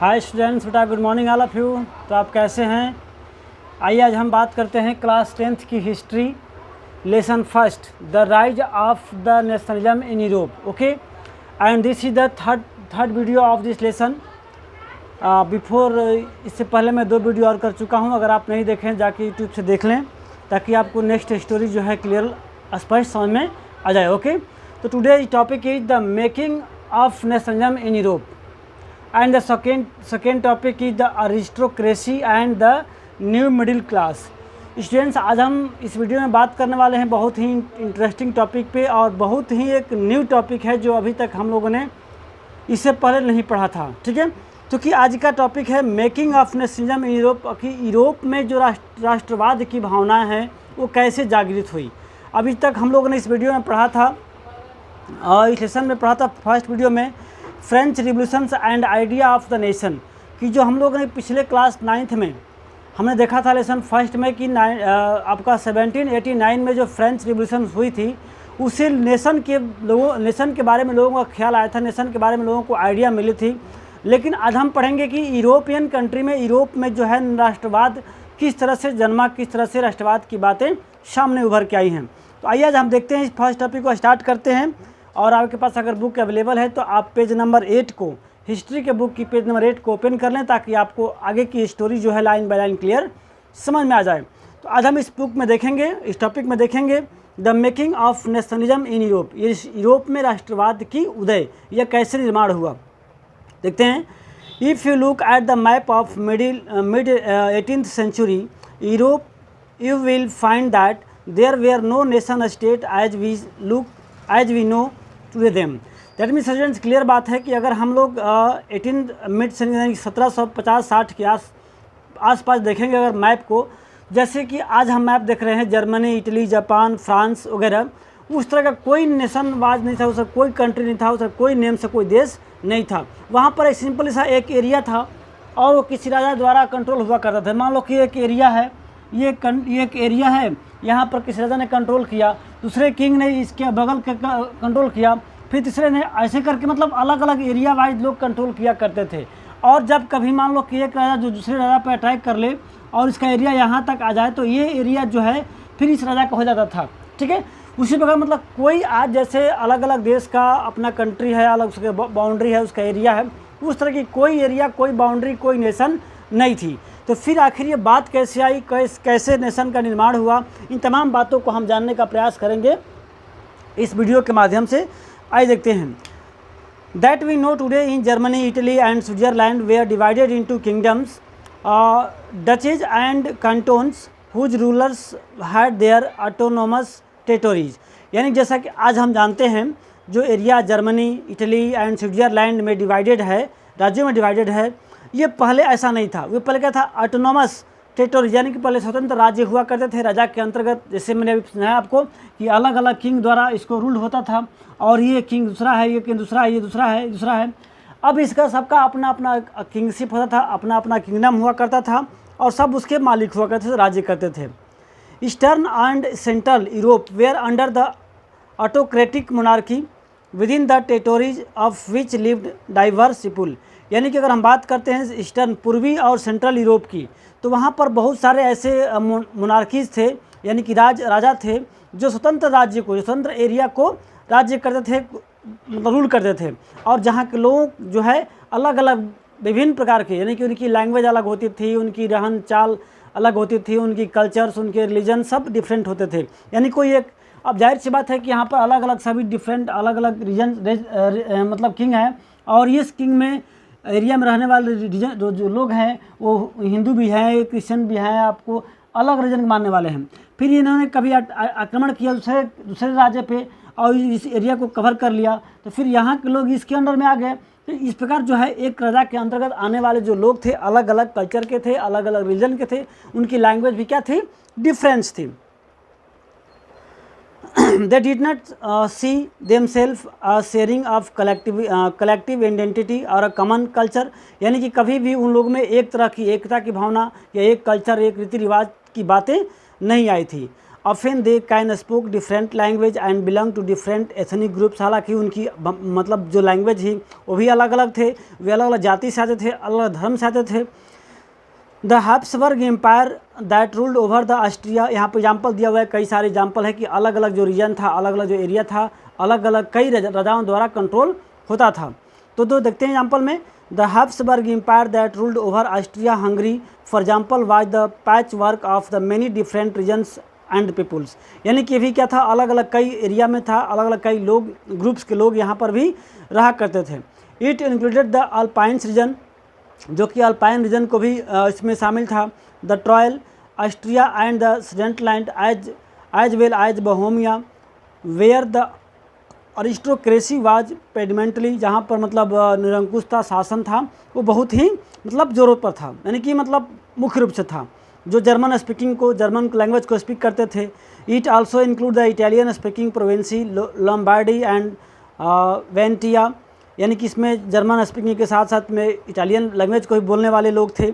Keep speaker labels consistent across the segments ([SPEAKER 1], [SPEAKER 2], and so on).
[SPEAKER 1] Hi students, बेटा good morning all of you. तो आप कैसे हैं? आइए आज हम बात करते हैं क्लास 10th की history, lesson first, the rise of the nationalism in Europe. Okay, and this is the third video of this lesson. Before इससे पहले मैं 2 वीडियो और कर चुका हूं। अगर आप नहीं देखें जाके यूट्यूब से देख लें, ताकि आपको नेक्स्ट स्टोरी जो है क्लियर स्पष्ट समझ में आ जाए। ओके, तो today topic is the making of nationalism in Europe, and the second topic is the aristocracy and the new middle class। Students, आज हम इस वीडियो में बात करने वाले हैं बहुत ही इंटरेस्टिंग टॉपिक पे, और बहुत ही एक न्यू टॉपिक है जो अभी तक हम लोगों ने इससे पहले नहीं पढ़ा था। ठीक है, क्योंकि आज का टॉपिक है making of nationalism in Europe, कि यूरोप में जो राष्ट्रवाद की भावना है वो कैसे जागृत हुई। अभी तक हम लोगों ने इस वीडियो में पढ़ा था, इस लेसन में पढ़ा था फर्स्ट वीडियो में, French revolutions and idea of the nation, कि जो हम लोगों ने पिछले क्लास 9th में हमने देखा था लेसन फर्स्ट में कि आपका 1789 में जो फ्रेंच रिवोल्यूशन हुई थी, उससे नेशन के बारे में लोगों का ख्याल आया था, नेशन के बारे में लोगों को आइडिया मिली थी। लेकिन आज हम पढ़ेंगे कि यूरोपियन कंट्री में, यूरोप में जो है राष्ट्रवाद किस तरह से जन्मा, किस तरह से राष्ट्रवाद की बातें सामने उभर के आई हैं। तो आइए आज हम देखते हैं, इस फर्स्ट टॉपिक को स्टार्ट करते हैं। और आपके पास अगर बुक अवेलेबल है तो आप पेज नंबर 8 को, हिस्ट्री के बुक की पेज नंबर 8 को ओपन कर लें, ताकि आपको आगे की स्टोरी जो है लाइन बाय लाइन क्लियर समझ में आ जाए। तो आज हम इस बुक में देखेंगे, इस टॉपिक में देखेंगे the making of nationalism in Europe, ये यूरोप में राष्ट्रवाद की उदय, यह कैसे निर्माण हुआ। देखते हैं, if you look at the map of mid 18th century Europe, you will find that there were no nation state as we know to them. That means students, clear बात है कि अगर हम लोग 18 मिड सेंचुरी 1750-60 के आसपास देखेंगे अगर मैप को, जैसे कि आज हम मैप देख रहे हैं जर्मनी, इटली, जापान, फ्रांस वगैरह, उस तरह का कोई नेशनवाद नहीं था, उसका कोई कंट्री नहीं था, उसका कोई नेम से कोई देश नहीं था। वहाँ पर एक सिंपल सा एक एरिया था और वो किसी राजा द्वारा कंट्रोल हुआ करता था। मान लो कि एक एरिया है, ये एक एरिया है, यहाँ पर किसी राजा ने कंट्रोल किया, दूसरे किंग ने इसके बगल के कंट्रोल किया, फिर तीसरे ने, ऐसे करके मतलब अलग अलग एरिया वाइज लोग कंट्रोल किया करते थे। और जब कभी मान लो कि एक राजा जो दूसरे राजा पर अटैक कर ले और इसका एरिया यहाँ तक आ जाए, तो ये एरिया जो है फिर इस राजा का हो जाता था। ठीक है, उसी प्रकार मतलब कोई आज जैसे अलग अलग देश का अपना कंट्री है, अलग उसके बाउंड्री है, उसका एरिया है, उस तरह की कोई एरिया, कोई बाउंड्री, कोई नेशन नहीं थी। तो फिर आखिर ये बात कैसे आई, कैसे नेशन का निर्माण हुआ, इन तमाम बातों को हम जानने का प्रयास करेंगे इस वीडियो के माध्यम से। आइए देखते हैं। That we know today in Germany, Italy and Switzerland were divided into kingdoms, duchies and cantons whose rulers had their autonomous territories. यानी जैसा कि आज हम जानते हैं, जो area Germany, Italy and Switzerland में डिवाइडेड है, राज्यों में डिवाइडेड है, ये पहले ऐसा नहीं था। वो पहले क्या था, ऑटोनोमस टेरिटोरी, यानी कि पहले स्वतंत्र राज्य हुआ करते थे राजा के अंतर्गत। जैसे मैंने अभी सुनाया आपको कि अलग अलग किंग द्वारा इसको रूल होता था, और ये किंग दूसरा है, ये किंग दूसरा है, ये दूसरा है, दूसरा है। अब इसका सबका अपना अपना किंगशिप होता था, अपना अपना किंगडम हुआ करता था, और सब उसके मालिक हुआ करते थे, राज्य करते थे। Eastern and central Europe were under the autocratic monarchy within the territories of which lived diverse people. यानी कि अगर हम बात करते हैं ईस्टर्न, पूर्वी और सेंट्रल यूरोप की, तो वहाँ पर बहुत सारे ऐसे मोनार्कीज थे, यानी कि राजा थे, जो स्वतंत्र राज्य को, स्वतंत्र एरिया को राज्य करते थे, मतलब रूल करते थे। और जहाँ के लोग जो है अलग अलग विभिन्न प्रकार के, यानी कि उनकी लैंग्वेज अलग होती थी, उनकी रहन चाल अलग होती थी, उनकी कल्चर्स, उनके रिलीजन सब डिफरेंट होते थे। यानी कोई एक, अब जाहिर सी बात है कि यहाँ पर अलग अलग सभी डिफरेंट अलग अलग रीजन मतलब किंग है, और इस किंग में एरिया में रहने वाले रीजन जो लोग हैं वो हिंदू भी हैं, क्रिश्चियन भी हैं, आपको अलग रीजन मानने वाले हैं। फिर इन्होंने कभी आक्रमण किया दूसरे राज्य पे और इस एरिया को कवर कर लिया, तो फिर यहाँ के लोग इसके अंडर में आ गए। तो इस प्रकार जो है एक राजा के अंतर्गत आने वाले जो लोग थे, अलग अलग कल्चर के थे, अलग अलग रीजन के थे, उनकी लैंग्वेज भी क्या थी, डिफरेंस थी। They did not see themselves sharing of collective identity और a common culture। यानी कि कभी भी उन लोगों में एक तरह की एकता की भावना या एक कल्चर, एक रीति रिवाज की बातें नहीं आई थी। Often they can spoke different language and belong to different ethnic groups. हालांकि उनकी मतलब जो लैंग्वेज थी वो भी अलग अलग थे, वे अलग अलग जाति से आते थे, अलग अलग धर्म से आते थे। The Habsburg empire that ruled over the Austria, यहाँ पर एग्जाम्पल दिया हुआ है, कई सारे एग्जाम्पल है कि अलग अलग जो रीजन था, अलग अलग जो एरिया था, अलग अलग कई राजाओं द्वारा कंट्रोल होता था। तो दो देखते हैं एग्जाम्पल में। The Habsburg empire that ruled over Austria Hungary for example was the patch work of the many different regions and peoples. यानी कि भी क्या था, अलग अलग कई एरिया में था, अलग अलग कई लोग ग्रुप्स के लोग यहाँ पर भी रहा करते थे। It included the Alpines region, जो कि अल्पाइन रीजन को भी इसमें शामिल था, the Tyrol, Austria and the Sudetenland as well as Bohemia where the aristocracy was predominantly, जहाँ पर मतलब निरंकुशता शासन था वो बहुत ही मतलब जोरों पर था, यानी कि मतलब मुख्य रूप से था। जो जर्मन स्पीकिंग को, जर्मन लैंग्वेज को स्पीक करते थे। It also include the Italian speaking provinces Lombardy and Venetia, यानी कि इसमें जर्मन स्पीकिंग के साथ साथ में इटालियन लैंग्वेज को भी बोलने वाले लोग थे।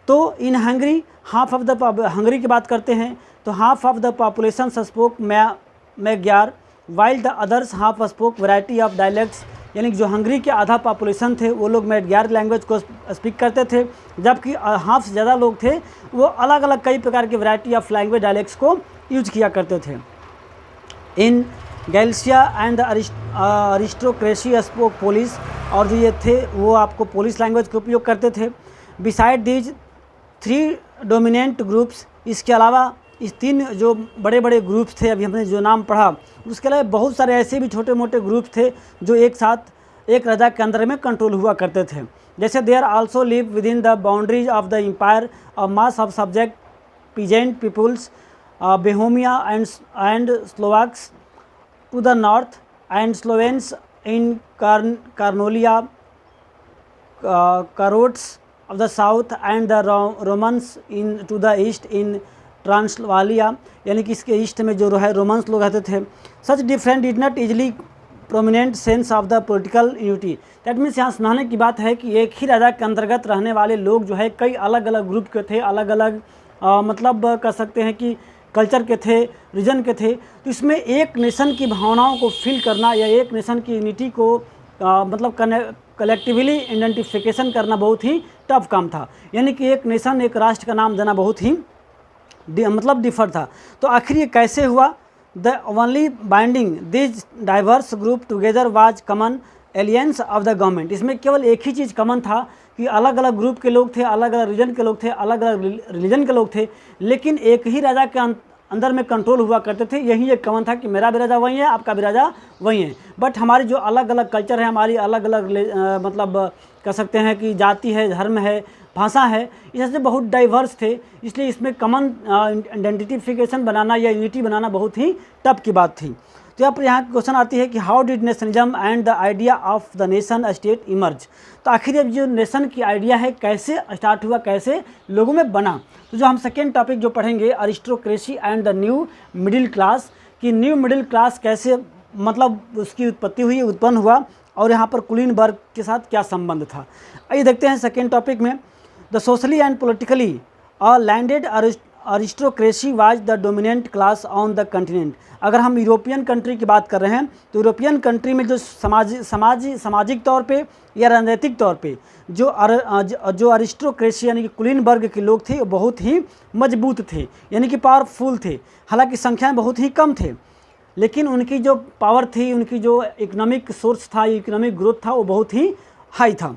[SPEAKER 1] तो इन Hungary half of the, Hungary की बात करते हैं तो half of the population spoke Magyar while the others half spoke variety of dialects, यानी कि जो हंगरी के आधा पॉपुलेशन थे वो लोग मैग्यार लैंग्वेज को स्पीक करते थे, जबकि हाफ से ज़्यादा लोग थे वो अलग अलग कई प्रकार के वैरायटी ऑफ लैंग्वेज डायलेक्ट्स को यूज किया करते थे। In Galicia and the aristocracy spoke Polish, और जो ये थे वो आपको पोलिस लैंग्वेज का उपयोग करते थे। बिसाइड दीज 3 डोमिनेंट ग्रुप्स, इसके अलावा इस 3 जो बड़े बड़े ग्रुप्स थे, अभी हमने जो नाम पढ़ा, उसके अलावा बहुत सारे ऐसे भी छोटे मोटे ग्रुप्स थे जो एक साथ एक राजा के अंदर में कंट्रोल हुआ करते थे। जैसे there also live within the boundaries of the empire a mass of subject peasant peoples Bohemia and Slovaks to the north and Slovenes in Carnolia, Carots of the south and the Romans in to the east in Transylvania, यानी कि इसके east में जो है Romans लोग रहते थे। Such different did not easily prominent sense of the political unity, that means यहाँ समझाने की बात है कि एक ही राजा के अंतर्गत रहने वाले लोग जो है कई अलग अलग ग्रुप के थे, अलग अलग मतलब कह सकते हैं कि कल्चर के थे, रीजन के थे। तो इसमें एक नेशन की भावनाओं को फील करना या एक नेशन की यूनिटी को मतलब कलेक्टिवली आइडेंटिफिकेशन करना बहुत ही टफ काम था, यानी कि एक नेशन, एक राष्ट्र का नाम देना बहुत ही मतलब डिफर था। तो आखिर ये कैसे हुआ? The only binding this diverse group together was common aliens of the government. इसमें केवल एक ही चीज़ कॉमन था कि अलग अलग ग्रुप के लोग थे, अलग अलग रीजन के लोग थे, अलग अलग रिलीजन के लोग थे, लेकिन एक ही राजा के अंदर में कंट्रोल हुआ करते थे। यही एक कॉमन था कि मेरा भी राजा वही है, आपका भी राजा वही है। बट हमारी जो अलग अलग कल्चर है, हमारी अलग अलग मतलब कह सकते हैं कि जाति है, धर्म है, भाषा है, इससे बहुत डाइवर्स थे, इसलिए इसमें कॉमन आइडेंटिफिकेशन बनाना या यूनिटी बनाना बहुत ही टफ की बात थी। तो यहाँ क्वेश्चन आती है कि how did nationalism and the idea of the nation state emerge. तो आखिर अब जो नेशन की आइडिया है कैसे स्टार्ट हुआ, कैसे लोगों में बना। तो जो हम सेकेंड टॉपिक जो पढ़ेंगे aristocracy and the new middle class, कि न्यू मिडिल क्लास कैसे मतलब उसकी उत्पत्ति हुई, उत्पन्न हुआ, और यहाँ पर कुलीनबर्ग के साथ क्या संबंध था। आइए देखते हैं सेकेंड टॉपिक में। The socially and politically a landed aristocracy was the dominant class on the continent. अगर हम यूरोपियन कंट्री की बात कर रहे हैं तो यूरोपियन कंट्री में जो सामाजिक तौर पे या राजनीतिक तौर पे जो अरिस्टोक्रेसी यानी कि कुलीनबर्ग के लोग थे वो बहुत ही मजबूत थे, यानी कि पावरफुल थे। हालांकि संख्याएं बहुत ही कम थे, लेकिन उनकी जो पावर थी, उनकी जो इकोनॉमिक सोर्स था, इकोनॉमिक ग्रोथ था, वो बहुत ही हाई था।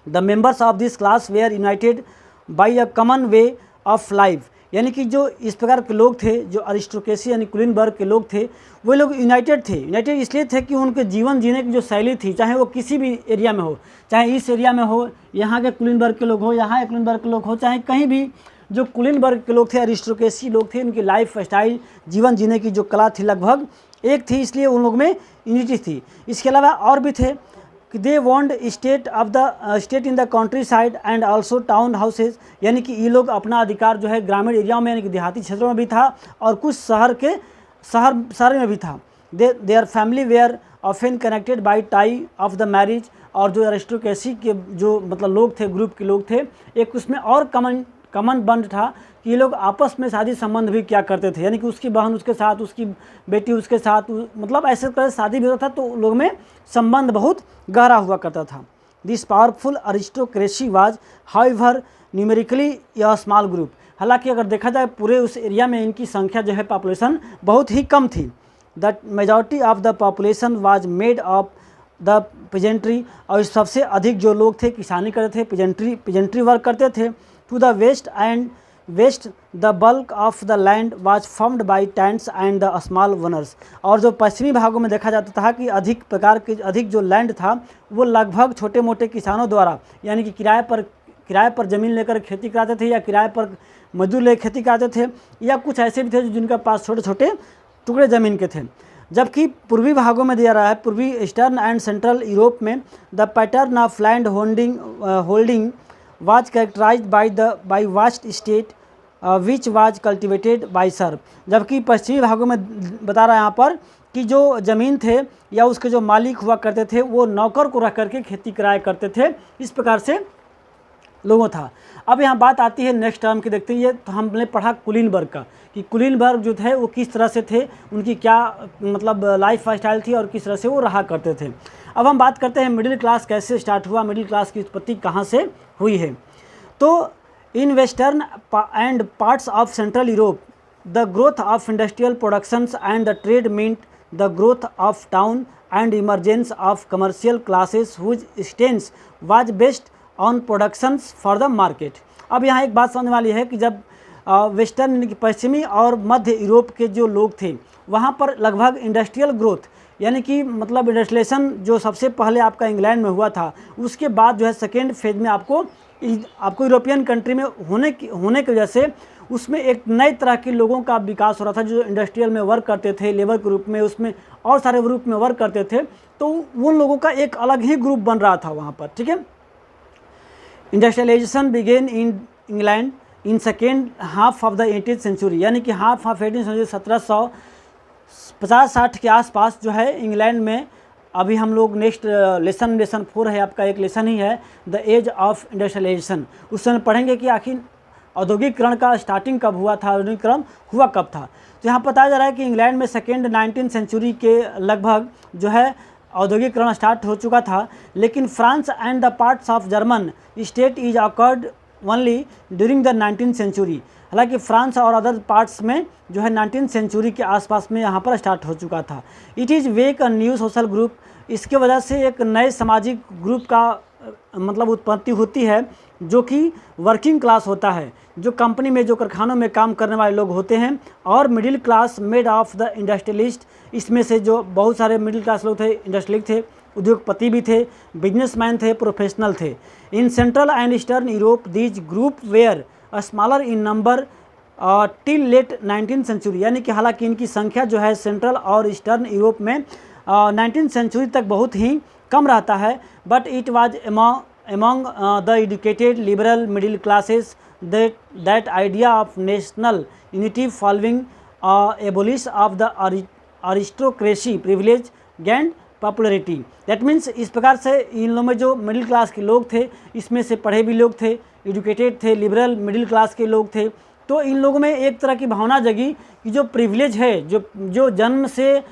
[SPEAKER 1] The members of this class were united by a common way of life, यानी कि जो इस प्रकार के लोग थे, जो अरिस्टोक्रेसी यानी कुलीनबर्ग के लोग थे, वो लोग यूनाइटेड थे। यूनाइटेड इसलिए थे कि उनके जीवन जीने की जो शैली थी, चाहे वो किसी भी एरिया में हो, चाहे इस एरिया में हो, यहाँ के कुलीनबर्ग के लोग हो, यहाँ के कुलीनबर्ग के लोग हो, चाहे कहीं भी, जो कुलीनबर्ग के लोग थे, अरिस्टोक्रेसी लोग थे, उनकी लाइफ स्टाइल, जीवन जीने की जो कला थी लगभग एक थी, इसलिए उन लोग में यूनिटी थी। इसके अलावा और भी थे कि they want state in the country side and also town houses, यानी कि ये लोग अपना अधिकार जो है ग्रामीण एरियाओं में यानी कि देहाती क्षेत्रों में भी था और कुछ शहर में भी था। Their family were often connected by tie of the marriage, और जो अरिस्टोक्रेसी के जो मतलब लोग थे, ग्रुप के लोग थे, एक उसमें और कॉमन कॉमन बंड था कि ये लोग आपस में शादी संबंध भी क्या करते थे, यानी कि उसकी बहन उसके साथ, उसकी बेटी उसके साथ, मतलब ऐसे तरह शादी भी होता था, तो लोग में संबंध बहुत गहरा हुआ करता था। This powerful aristocracy was however numerically या स्मॉल ग्रुप। हालांकि अगर देखा जाए पूरे उस एरिया में इनकी संख्या जो है पॉपुलेशन बहुत ही कम थी। The majority of the population was made of the pageantry, और सबसे अधिक जो लोग थे किसानी करते थे, पेजेंट्री वर्क करते थे। To the west the bulk of the land was farmed by tenants and the small owners. और जो पश्चिमी भागों में देखा जाता था कि अधिक जो लैंड था वो लगभग छोटे मोटे किसानों द्वारा, यानी कि किराए पर ज़मीन लेकर खेती कराते थे, या किराए पर मजदूर लेकर खेती कराते थे, या कुछ ऐसे भी थे जिनके पास छोटे छोटे टुकड़े ज़मीन के थे। जबकि पूर्वी भागों में दिया रहा है, पूर्वी ईस्टर्न एंड सेंट्रल यूरोप में the pattern of land holding was characterised by vast estate which was cultivated by serfs. जबकि पश्चिमी भागों में बता रहा है यहाँ पर कि जो ज़मीन थे या उसके जो मालिक हुआ करते थे वो नौकर को रख करके खेती कराया करते थे, इस प्रकार से लोगों था। अब यहाँ बात आती है नेक्स्ट टर्म की, देखते हैं। तो हमने पढ़ा कुलीनबर्ग का, कि कुलीनबर्ग जो थे वो किस तरह से थे, उनकी क्या मतलब लाइफ स्टाइल थी और किस तरह से वो रहा करते थे। अब हम बात करते हैं मिडिल क्लास कैसे स्टार्ट हुआ, मिडिल क्लास की उत्पत्ति कहाँ से हुई है। तो in western and parts of central Europe the growth of industrial productions and the trade meant the growth of town and emergence of commercial classes whose existence was based on productions for the market. अब यहाँ एक बात समझने वाली है कि जब western पश्चिमी और मध्य यूरोप के जो लोग थे वहाँ पर लगभग इंडस्ट्रियल ग्रोथ, यानी कि मतलब इंडस्ट्रियलाइजेशन जो सबसे पहले आपका इंग्लैंड में हुआ था, उसके बाद जो है सेकेंड फेज में आपको यूरोपियन कंट्री में होने की वजह से उसमें एक नए तरह के लोगों का विकास हो रहा था, जो इंडस्ट्रियल में वर्क करते थे, लेबर के रूप में, उसमें और सारे रूप में वर्क करते थे। तो उन लोगों का एक अलग ही ग्रुप बन रहा था वहाँ पर, ठीक है। Industrialization began in England in second half of the 18th century, यानी कि हाफ ऑफ 18th सेंचुरी 1750-60 के आसपास जो है इंग्लैंड में। अभी हम लोग नेक्स्ट लेसन 4 है आपका, एक लेसन ही है द एज ऑफ इंडस्ट्रियलाइजेशन। उस समय पढ़ेंगे कि आखिर औद्योगिकरण का स्टार्टिंग कब हुआ था, औद्योगिकरण हुआ कब था। तो यहाँ बताया जा रहा है कि इंग्लैंड में सेकेंड 19th सेंचुरी के लगभग जो है औद्योगिकरण स्टार्ट हो चुका था, लेकिन France and the parts of German state is occurred only during the 19th century. हालांकि फ्रांस और अदर पार्ट्स में जो है 19th सेंचुरी के आसपास में यहाँ पर स्टार्ट हो चुका था। It is wake a new social group, इसके वजह से एक नए सामाजिक ग्रुप का मतलब उत्पत्ति होती है, जो कि वर्किंग क्लास होता है, जो कंपनी में, जो कारखानों में काम करने वाले लोग होते हैं, और middle class made of the industrialist. इसमें से जो बहुत सारे मिडिल क्लास लोग थे, इंडस्ट्रियलिस्ट थे, उद्योगपति भी थे, बिजनेसमैन थे, प्रोफेशनल थे। In central and eastern Europe these group were smaller in number till late 19th century, यानी कि हालांकि इनकी संख्या जो है सेंट्रल और ईस्टर्न यूरोप में 19th सेंचुरी तक बहुत ही कम रहता है। But it was among the educated liberal middle classes that idea of national unity following abolish of the aristocracy privilege gained popularity। that means इस प्रकार से इन लोगों में जो मिडिल क्लास के लोग थे, इसमें से पढ़े भी लोग थे, एजुकेटेड थे, लिबरल मिडिल क्लास के लोग थे। तो इन लोगों में एक तरह की भावना जगी कि जो प्रिविलेज है, जो जन्म से